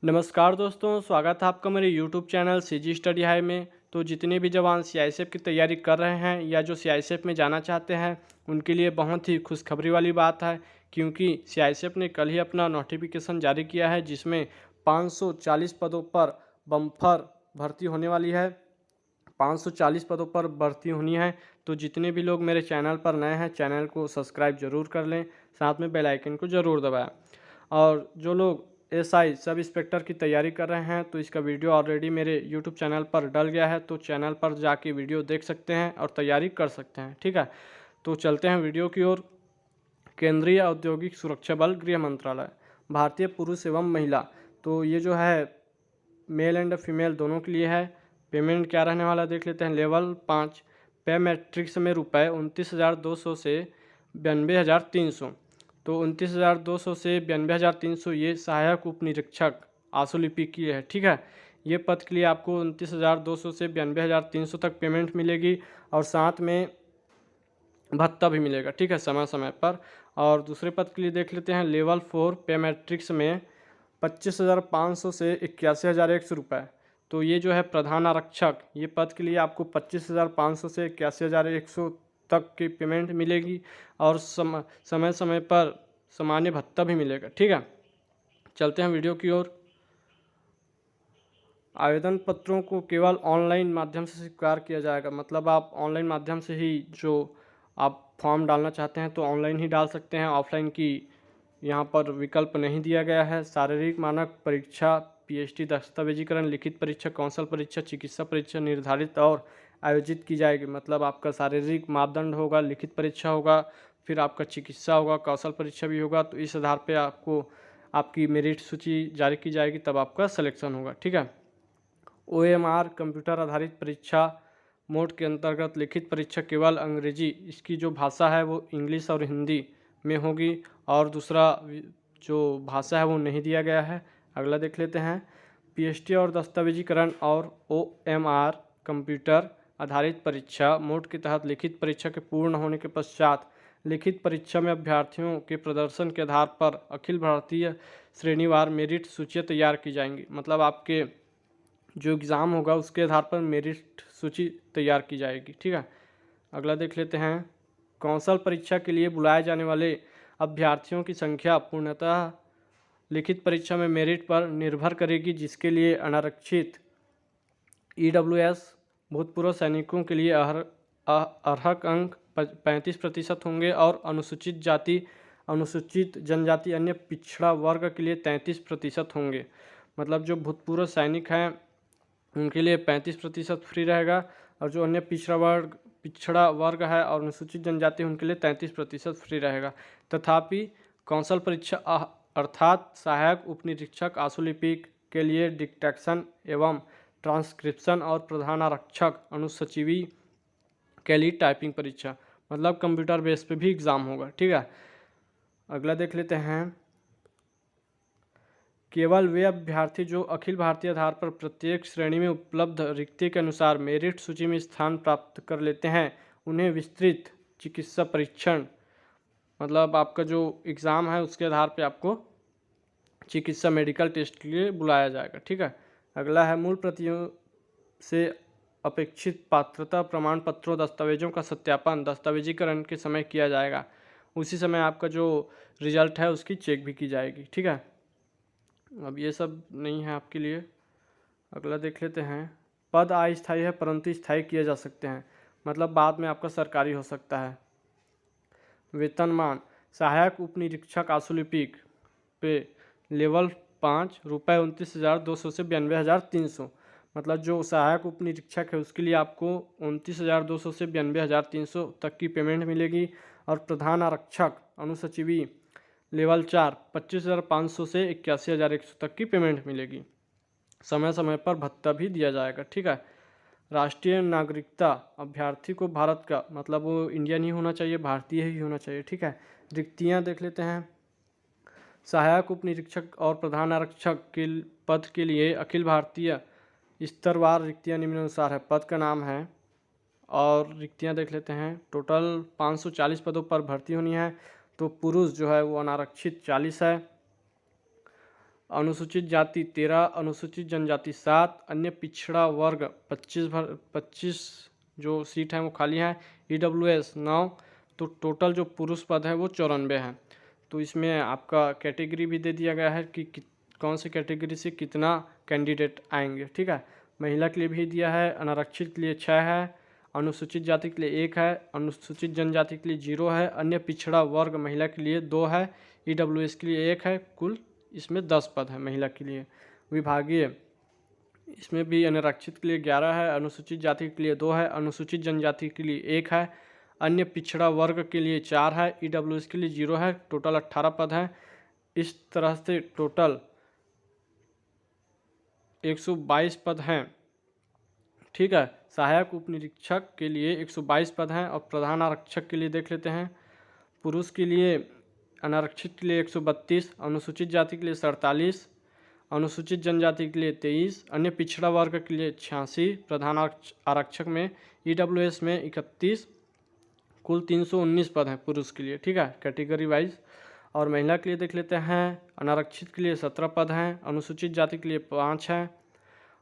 नमस्कार दोस्तों, स्वागत है आपका मेरे YouTube channel CG study high में। तो जितने भी जवान सीआईएसएफ की तैयारी कर रहे हैं या जो सीआईएसएफ में जाना चाहते हैं, उनके लिए बहुत ही खुशखबरी वाली बात है, क्योंकि सीआईएसएफ ने कल ही अपना नोटिफिकेशन जारी किया है जिसमें 540 पदों पर बम्पर भर्ती होने वाली है। 540 पदों पर भर्ती होनी है। तो जितने भी लोग मेरे चैनल पर नए हैं, चैनल को सब्सक्राइब जरूर कर लें, साथ में बेल आइकन को ज़रूर दबाएं। और जो लोग एसआई सब इंस्पेक्टर की तैयारी कर रहे हैं, तो इसका वीडियो ऑलरेडी मेरे यूट्यूब चैनल पर डल गया है, तो चैनल पर जाके वीडियो देख सकते हैं और तैयारी कर सकते हैं। ठीक है, तो चलते हैं वीडियो की ओर। केंद्रीय औद्योगिक सुरक्षा बल, गृह मंत्रालय, भारतीय पुरुष एवं महिला, तो ये जो है मेल एंड फीमेल दोनों के लिए है। पेमेंट क्या रहने वाला देख लेते हैं। लेवल 5 पे मैट्रिक्स में रुपये 29,200 से 92,300। तो 29,200 से 92,300 ये सहायक उप निरीक्षक आशुलिपिक की है। ठीक है, ये पद के लिए आपको 29,200 से 92,300 तक पेमेंट मिलेगी और साथ में भत्ता भी मिलेगा। ठीक है, समय समय पर। और दूसरे पद के लिए देख लेते हैं। लेवल 4 पे मैट्रिक्स में 25,500 से 81,100 रुपये। तो ये जो है प्रधान आरक्षक, ये पद के लिए आपको 25,500 से 81,100 तक की पेमेंट मिलेगी और समय समय पर सामान्य भत्ता भी मिलेगा। ठीक है, चलते हैं वीडियो की ओर। आवेदन पत्रों को केवल ऑनलाइन माध्यम से स्वीकार किया जाएगा। मतलब आप ऑनलाइन माध्यम से ही जो आप फॉर्म डालना चाहते हैं तो ऑनलाइन ही डाल सकते हैं। ऑफलाइन की यहाँ पर विकल्प नहीं दिया गया है। शारीरिक मानक परीक्षा, पीएचडी दस्तावेजीकरण, लिखित परीक्षा, कौशल परीक्षा, चिकित्सा परीक्षा निर्धारित और आयोजित की जाएगी। मतलब आपका शारीरिक मापदंड होगा, लिखित परीक्षा होगा, फिर आपका चिकित्सा होगा, कौशल परीक्षा भी होगा। तो इस आधार पर आपको आपकी मेरिट सूची जारी की जाएगी, तब आपका सिलेक्शन होगा। ठीक है, ओएमआर कंप्यूटर आधारित परीक्षा मोड के अंतर्गत लिखित परीक्षा केवल अंग्रेजी, इसकी जो भाषा है वो इंग्लिश और हिंदी में होगी और दूसरा जो भाषा है वो नहीं दिया गया है। अगला देख लेते हैं। पीएचडी और दस्तावेजीकरण और ओएमआर कंप्यूटर आधारित परीक्षा मोड के तहत लिखित परीक्षा के पूर्ण होने के पश्चात लिखित परीक्षा में अभ्यर्थियों के प्रदर्शन के आधार पर अखिल भारतीय श्रेणीवार मेरिट सूचियाँ तैयार की जाएंगी। मतलब आपके जो एग्ज़ाम होगा उसके आधार पर मेरिट सूची तैयार की जाएगी। ठीक है, अगला देख लेते हैं। कौशल परीक्षा के लिए बुलाए जाने वाले अभ्यर्थियों की संख्या पूर्णतः लिखित परीक्षा में मेरिट पर निर्भर करेगी, जिसके लिए अनारक्षित ईडब्ल्यूएस भूतपूर्व सैनिकों के लिए अर्हक अंक 35% होंगे और अनुसूचित जाति, अनुसूचित जनजाति, अन्य पिछड़ा वर्ग के लिए 33% होंगे। मतलब जो भूतपूर्व सैनिक हैं उनके लिए 35% फ्री रहेगा और जो अन्य पिछड़ा वर्ग है और अनुसूचित जनजाति उनके लिए 33% फ्री रहेगा। तथापि कौशल परीक्षा अर्थात सहायक उपनिरीक्षक आशुलिपिक के लिए डिक्टेशन एवं ट्रांसक्रिप्शन और प्रधान आरक्षक अनुसचिवी के लिए टाइपिंग परीक्षा, मतलब कंप्यूटर बेस पे भी एग्ज़ाम होगा। ठीक है, अगला देख लेते हैं। केवल वे अभ्यर्थी जो अखिल भारतीय आधार पर प्रत्येक श्रेणी में उपलब्ध रिक्ति के अनुसार मेरिट सूची में स्थान प्राप्त कर लेते हैं, उन्हें विस्तृत चिकित्सा परीक्षण, मतलब आपका जो एग्ज़ाम है उसके आधार पर आपको चिकित्सा मेडिकल टेस्ट के लिए बुलाया जाएगा। ठीक है, अगला है। मूल प्रतियों से अपेक्षित पात्रता प्रमाण पत्रों दस्तावेजों का सत्यापन दस्तावेजीकरण के समय किया जाएगा। उसी समय आपका जो रिजल्ट है उसकी चेक भी की जाएगी। ठीक है, अब ये सब नहीं है आपके लिए। अगला देख लेते हैं। पद अस्थायी है परंतु स्थायी किए जा सकते हैं, मतलब बाद में आपका सरकारी हो सकता है। वेतनमान सहायक उप निरीक्षक आशुलिपिक पे लेवल 5 रुपये 29,200 से 92,300। मतलब जो सहायक उप निरीक्षक है उसके लिए आपको 29,200 से 92,300 तक की पेमेंट मिलेगी और प्रधान आरक्षक अनुसचिवी लेवल 4 25,500 से 81,100 तक की पेमेंट मिलेगी। समय समय पर भत्ता भी दिया जाएगा। ठीक है, राष्ट्रीय नागरिकता अभ्यर्थी को भारत का, मतलब वो इंडियन ही होना चाहिए, भारतीय ही होना चाहिए। ठीक है, रिक्तियाँ देख लेते हैं। सहायक उप निरीक्षक और प्रधान आरक्षक के पद के लिए अखिल भारतीय स्तरवार रिक्तियाँ निम्नानुसार है। पद का नाम है और रिक्तियाँ देख लेते हैं। टोटल 540 पदों पर भर्ती होनी है। तो पुरुष जो है वो अनारक्षित 40 है अनुसूचित जाति 13, अनुसूचित जनजाति 7, अन्य पिछड़ा वर्ग 25 जो सीट हैं वो खाली हैं। EWS 9। तो टोटल जो पुरुष पद है वो 94 हैं। तो इसमें आपका कैटेगरी भी दे दिया गया है कि कौन सी कैटेगरी से कितना कैंडिडेट आएंगे, ठीक है। महिला के लिए भी दिया है, अनारक्षित के लिए 6 है, अनुसूचित जाति के लिए 1 है, अनुसूचित जनजाति के लिए 0 है, अन्य पिछड़ा वर्ग महिला के लिए 2 है, EWS के लिए 1 है। कुल इसमें 10 पद है महिला के लिए। विभागीय इसमें भी अनारक्षित के लिए 11 है, अनुसूचित जाति के लिए 2 है, अनुसूचित जनजाति के लिए 1 है, अन्य पिछड़ा वर्ग के लिए 4 है, EWS के लिए 0 है। टोटल 18 पद हैं। इस तरह से टोटल 122 पद हैं, ठीक है। सहायक उप निरीक्षक के लिए 122 पद हैं और प्रधान आरक्षक के लिए देख लेते हैं। पुरुष के लिए अनारक्षित के लिए 132, अनुसूचित जाति के लिए 47, अनुसूचित जनजाति के लिए 23, अन्य पिछड़ा वर्ग के लिए 86, प्रधान आरक्षक में EWS में 31। कुल 319 पद हैं पुरुष के लिए, ठीक है, कैटेगरी वाइज। और महिला के लिए देख लेते हैं। अनारक्षित के लिए 17 पद हैं, अनुसूचित जाति के लिए 5 हैं,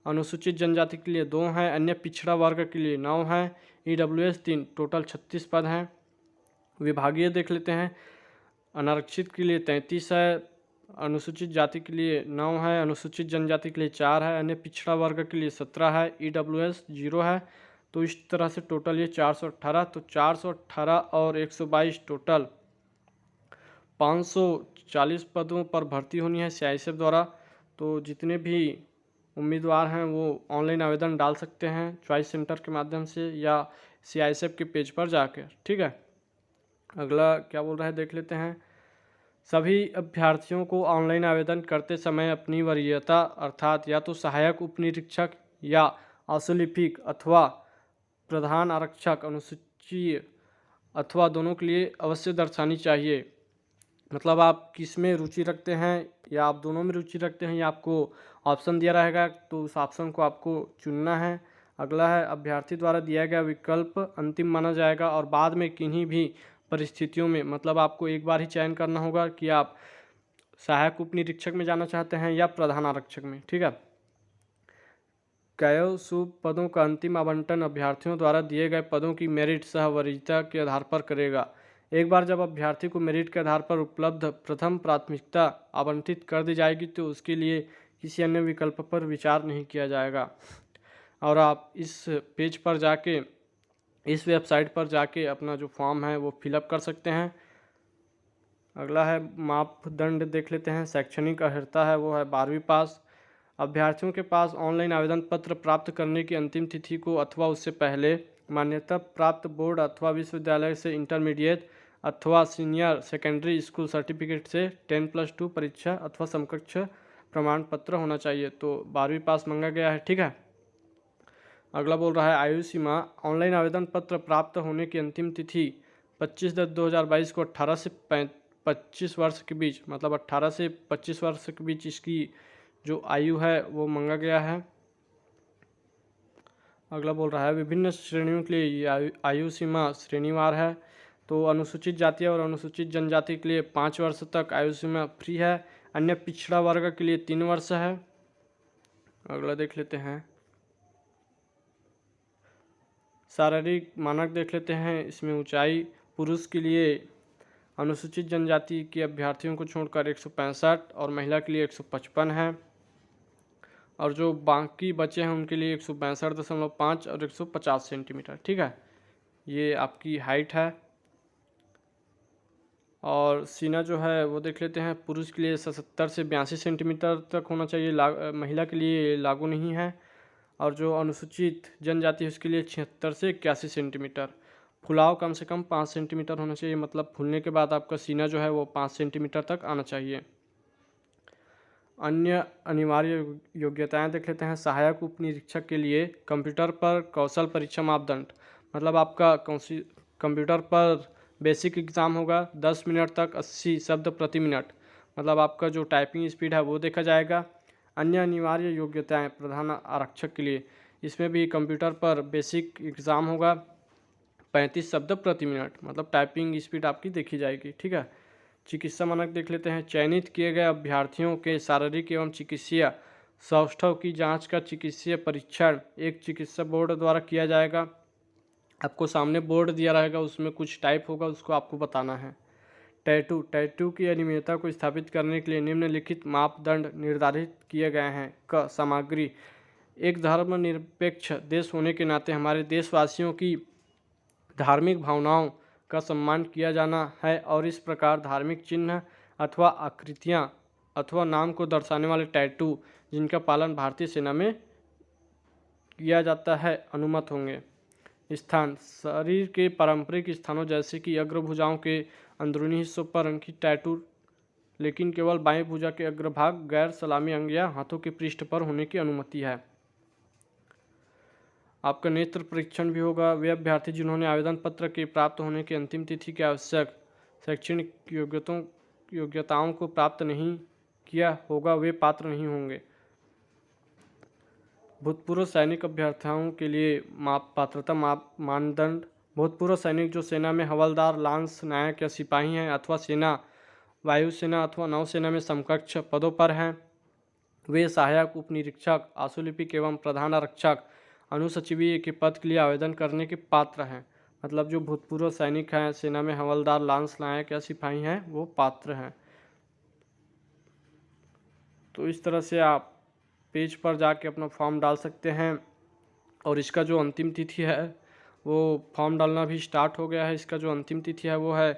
अनुसूचित जनजाति के लिए 2 हैं, अन्य पिछड़ा वर्ग के लिए 9 हैं, EWS 3। टोटल 36 पद हैं। विभागीय देख लेते हैं। अनारक्षित के लिए 33 है, अनुसूचित जाति के लिए 9 है, अनुसूचित जनजाति के लिए 4 है, अन्य पिछड़ा वर्ग के लिए 17 है, EWS 0 है। तो इस तरह से टोटल ये 418। तो 418 और 122 टोटल 540 पदों पर भर्ती होनी है CISF द्वारा। तो जितने भी उम्मीदवार हैं वो ऑनलाइन आवेदन डाल सकते हैं चॉइस सेंटर के माध्यम से या CISF के पेज पर जाकर, ठीक है। अगला क्या बोल रहा है देख लेते हैं। सभी अभ्यर्थियों को ऑनलाइन आवेदन करते समय अपनी वरीयता अर्थात या तो सहायक उप निरीक्षक या असुलिपिक अथवा प्रधान आरक्षक अनुसूची अथवा दोनों के लिए अवश्य दर्शानी चाहिए। मतलब आप किस में रुचि रखते हैं, या आप दोनों में रुचि रखते हैं, या आपको ऑप्शन दिया रहेगा तो उस ऑप्शन को आपको चुनना है। अगला है अभ्यर्थी द्वारा दिया गया विकल्प अंतिम माना जाएगा और बाद में किन्हीं भी परिस्थितियों में, मतलब आपको एक बार ही चयन करना होगा कि आप सहायक उप निरीक्षक में जाना चाहते हैं या प्रधान आरक्षक में, ठीक है। कई पदों का अंतिम आवंटन अभ्यर्थियों द्वारा दिए गए पदों की मेरिट सह वरीयता के आधार पर करेगा। एक बार जब अभ्यर्थी को मेरिट के आधार पर उपलब्ध प्रथम प्राथमिकता आवंटित कर दी जाएगी तो उसके लिए किसी अन्य विकल्प पर विचार नहीं किया जाएगा। और आप इस पेज पर जाके, इस वेबसाइट पर जाके अपना जो फॉर्म है वो फिलअप कर सकते हैं। अगला है मापदंड देख लेते हैं। शैक्षणिक अर्हता है वो है 12वीं पास। अभ्यर्थियों के पास ऑनलाइन आवेदन पत्र प्राप्त करने की अंतिम तिथि को अथवा उससे पहले मान्यता प्राप्त बोर्ड अथवा विश्वविद्यालय से इंटरमीडिएट अथवा सीनियर सेकेंडरी स्कूल सर्टिफिकेट से 10+2 परीक्षा अथवा समकक्ष प्रमाण पत्र होना चाहिए। तो 12वीं पास मांगा गया है, ठीक है। अगला बोल रहा है आयु सीमा। ऑनलाइन आवेदन पत्र प्राप्त होने की अंतिम तिथि 25/10/2022 को 18 से 25 वर्ष के बीच, मतलब 18 से 25 वर्ष के बीच इसकी जो आयु है वो मांगा गया है। अगला बोल रहा है विभिन्न श्रेणियों के लिए आयु सीमा श्रेणीवार है। तो अनुसूचित जाति और अनुसूचित जनजाति के लिए 5 वर्ष तक आयु सीमा फ्री है, अन्य पिछड़ा वर्ग के लिए 3 वर्ष है। अगला देख लेते हैं शारीरिक मानक देख लेते हैं। इसमें ऊंचाई पुरुष के लिए अनुसूचित जनजाति के अभ्यर्थियों को छोड़कर 165 और महिला के लिए 155 है, और जो बाकी बचे हैं उनके लिए 162.5 और 150 सेंटीमीटर, ठीक है। ये आपकी हाइट है। और सीना जो है वो देख लेते हैं। पुरुष के लिए 77 से 82 सेंटीमीटर तक होना चाहिए, महिला के लिए लागू नहीं है। और जो अनुसूचित जनजाति है उसके लिए 76 से 81 सेंटीमीटर। फुलाव कम से कम 5 सेंटीमीटर होना चाहिए, मतलब फूलने के बाद आपका सीना जो है वो 5 सेंटीमीटर तक आना चाहिए। अन्य अनिवार्य योग्यताएं देख लेते हैं। सहायक उप निरीक्षक के लिए कंप्यूटर पर कौशल परीक्षा मापदंड, मतलब आपका कंप्यूटर पर बेसिक एग्ज़ाम होगा। 10 मिनट तक 80 शब्द प्रति मिनट, मतलब आपका जो टाइपिंग स्पीड है वो देखा जाएगा। अन्य अनिवार्य योग्यताएं प्रधान आरक्षक के लिए, इसमें भी कंप्यूटर पर बेसिक एग्ज़ाम होगा। 35 शब्द प्रति मिनट, मतलब टाइपिंग स्पीड आपकी देखी जाएगी, ठीक है। चिकित्सा मानक देख लेते हैं। चयनित किए गए अभ्यर्थियों के शारीरिक एवं चिकित्सीय सौष्ठव की जांच का चिकित्सीय परीक्षण एक चिकित्सा बोर्ड द्वारा किया जाएगा। आपको सामने बोर्ड दिया रहेगा, उसमें कुछ टाइप होगा, उसको आपको बताना है। टैटू की अनियमितता को स्थापित करने के लिए निम्नलिखित मापदंड निर्धारित किए गए हैं। क सामग्री, एक धर्मनिरपेक्ष देश होने के नाते हमारे देशवासियों की धार्मिक भावनाओं का सम्मान किया जाना है और इस प्रकार धार्मिक चिन्ह अथवा आकृतियाँ अथवा नाम को दर्शाने वाले टैटू जिनका पालन भारतीय सेना में किया जाता है अनुमत होंगे। स्थान, शरीर के पारंपरिक स्थानों जैसे कि अग्रभुजाओं के अंदरूनी हिस्सों पर अंकित टैटू, लेकिन केवल बाएं भुजा के अग्रभाग, गैर सलामी अंग या हाथों के पृष्ठ पर होने की अनुमति है। आपका नेत्र परीक्षण भी होगा। वे अभ्यर्थी जिन्होंने आवेदन पत्र के प्राप्त होने की अंतिम तिथि के आवश्यक शैक्षणिक योग्यताओं को प्राप्त नहीं किया होगा वे पात्र नहीं होंगे। भूतपूर्व सैनिक अभ्यर्थियों के लिए पात्रता मानदंड, भूतपूर्व सैनिक जो सेना में हवलदार, लांस नायक या सिपाही हैं अथवा सेना, वायुसेना अथवा नौसेना में समकक्ष पदों पर हैं, वे सहायक उपनिरीक्षक, आशुलिपिक एवं प्रधान आरक्षक अनुसचिवीय के पद के लिए आवेदन करने के पात्र हैं। मतलब जो भूतपूर्व सैनिक हैं, सेना में हवलदार, लांस नायक या सिपाही हैं, वो पात्र हैं। तो इस तरह से आप पेज पर जाके अपना फॉर्म डाल सकते हैं। और इसका जो अंतिम तिथि है वो फॉर्म डालना भी स्टार्ट हो गया है। इसका जो अंतिम तिथि है वो है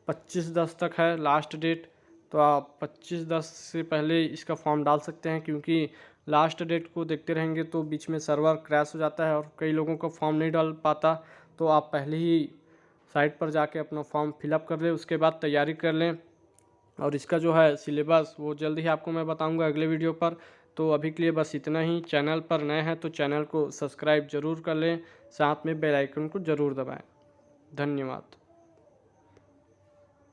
25/10 तक है लास्ट डेट। तो आप 25/10 से पहले इसका फॉर्म डाल सकते हैं, क्योंकि लास्ट डेट को देखते रहेंगे तो बीच में सर्वर क्रैश हो जाता है और कई लोगों का फॉर्म नहीं डाल पाता। तो आप पहले ही साइट पर जाके अपना फॉर्म फिलअप कर लें, उसके बाद तैयारी कर लें। और इसका जो है सिलेबस वो जल्द ही आपको मैं बताऊंगा अगले वीडियो पर। तो अभी के लिए बस इतना ही। चैनल पर नए हैं तो चैनल को सब्सक्राइब ज़रूर कर लें, साथ में बेल आइकन को ज़रूर दबाएं। धन्यवाद।